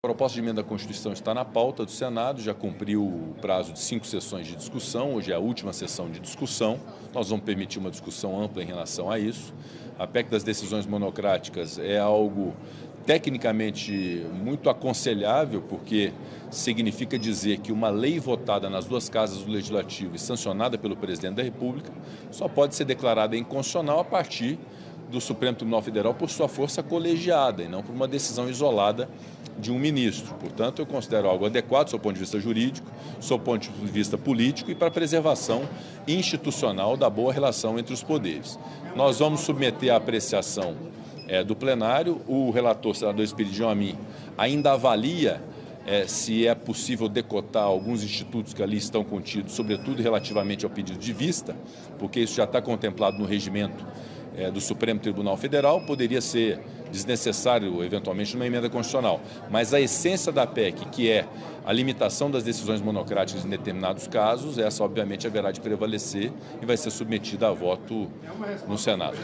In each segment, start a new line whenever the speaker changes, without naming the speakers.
A proposta de emenda à Constituição está na pauta do Senado, já cumpriu o prazo de 5 sessões de discussão, hoje é a última sessão de discussão. Nós vamos permitir uma discussão ampla em relação a isso. A PEC das decisões monocráticas é algo tecnicamente muito aconselhável, porque significa dizer que uma lei votada nas duas casas do Legislativo e sancionada pelo Presidente da República só pode ser declarada inconstitucional a partir do Supremo Tribunal Federal por sua força colegiada e não por uma decisão isolada de um ministro. Portanto, eu considero algo adequado do seu ponto de vista jurídico, do seu ponto de vista político e para a preservação institucional da boa relação entre os poderes. Nós vamos submeter à apreciação do plenário. O relator, senador Espiridião Amin, ainda avalia se é possível decotar alguns institutos que ali estão contidos, sobretudo relativamente ao pedido de vista, porque isso já está contemplado no regimento do Supremo Tribunal Federal, poderia ser desnecessário, eventualmente, numa emenda constitucional. Mas a essência da PEC, que é a limitação das decisões monocráticas em determinados casos, essa, obviamente, haverá de prevalecer e vai ser submetida a voto no Senado.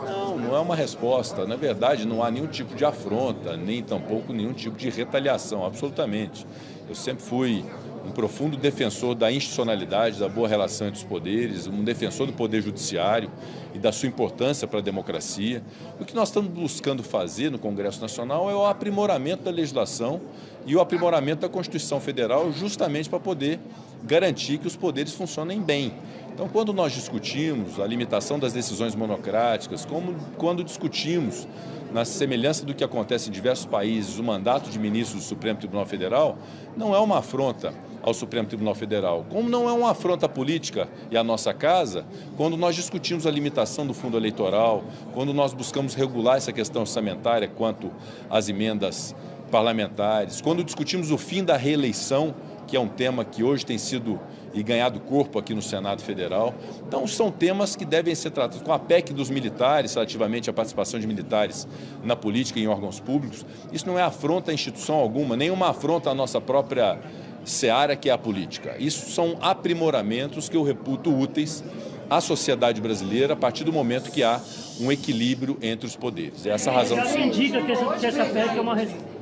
Não, não é uma resposta. Na verdade, não há nenhum tipo de afronta, nem tampouco nenhum tipo de retaliação, absolutamente. Eu sempre fui um profundo defensor da institucionalidade, da boa relação entre os poderes, um defensor do poder judiciário e da sua importância para a democracia. O que nós estamos buscando fazer no Congresso Nacional é o aprimoramento da legislação e o aprimoramento da Constituição Federal, justamente para poder garantir que os poderes funcionem bem. Então, quando nós discutimos a limitação das decisões monocráticas, como quando discutimos, na semelhança do que acontece em diversos países, o mandato de ministros do Supremo Tribunal Federal, não é uma afronta ao Supremo Tribunal Federal, como não é uma afronta política e à nossa casa, quando nós discutimos a limitação do fundo eleitoral, quando nós buscamos regular essa questão orçamentária quanto às emendas parlamentares, quando discutimos o fim da reeleição, que é um tema que hoje tem sido e ganhado corpo aqui no Senado Federal. Então, são temas que devem ser tratados com a PEC dos militares, relativamente à participação de militares na política e em órgãos públicos. Isso não é afronta a instituição alguma, nem uma afronta à nossa própria seara, que é a política. Isso são aprimoramentos que eu reputo úteis à sociedade brasileira a partir do momento que há um equilíbrio entre os poderes. É essa a razão.
Há quem diga que essa PEC é uma...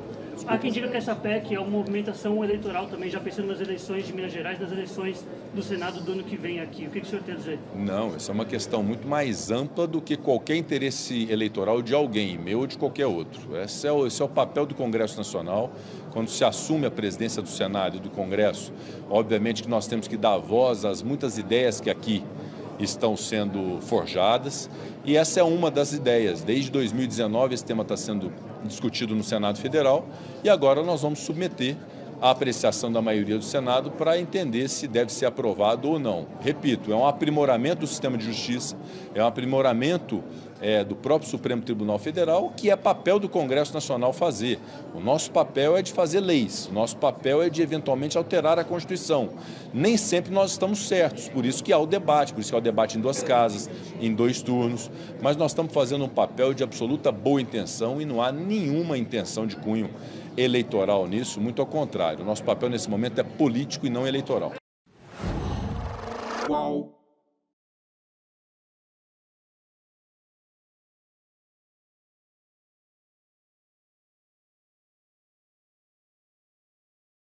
Há quem diga que essa PEC é uma movimentação eleitoral também, já pensando nas eleições de Minas Gerais, nas eleições do Senado do ano que vem aqui. O que o senhor tem a dizer?
Não, essa é uma questão muito mais ampla do que qualquer interesse eleitoral de alguém, meu ou de qualquer outro. Esse é o papel do Congresso Nacional. Quando se assume a presidência do Senado e do Congresso, obviamente que nós temos que dar voz às muitas ideias que aqui estão sendo forjadas, e essa é uma das ideias. Desde 2019 esse tema está sendo discutido no Senado Federal e agora nós vamos submeter à apreciação da maioria do Senado para entender se deve ser aprovado ou não. Repito, é um aprimoramento do sistema de justiça, é um aprimoramento do próprio Supremo Tribunal Federal, que é papel do Congresso Nacional fazer. O nosso papel é de fazer leis, o nosso papel é de eventualmente alterar a Constituição. Nem sempre nós estamos certos, por isso que há o debate, por isso que há o debate em duas casas, em 2 turnos, mas nós estamos fazendo um papel de absoluta boa intenção e não há nenhuma intenção de cunho eleitoral nisso, muito ao contrário. O nosso papel nesse momento é político e não eleitoral.
Qual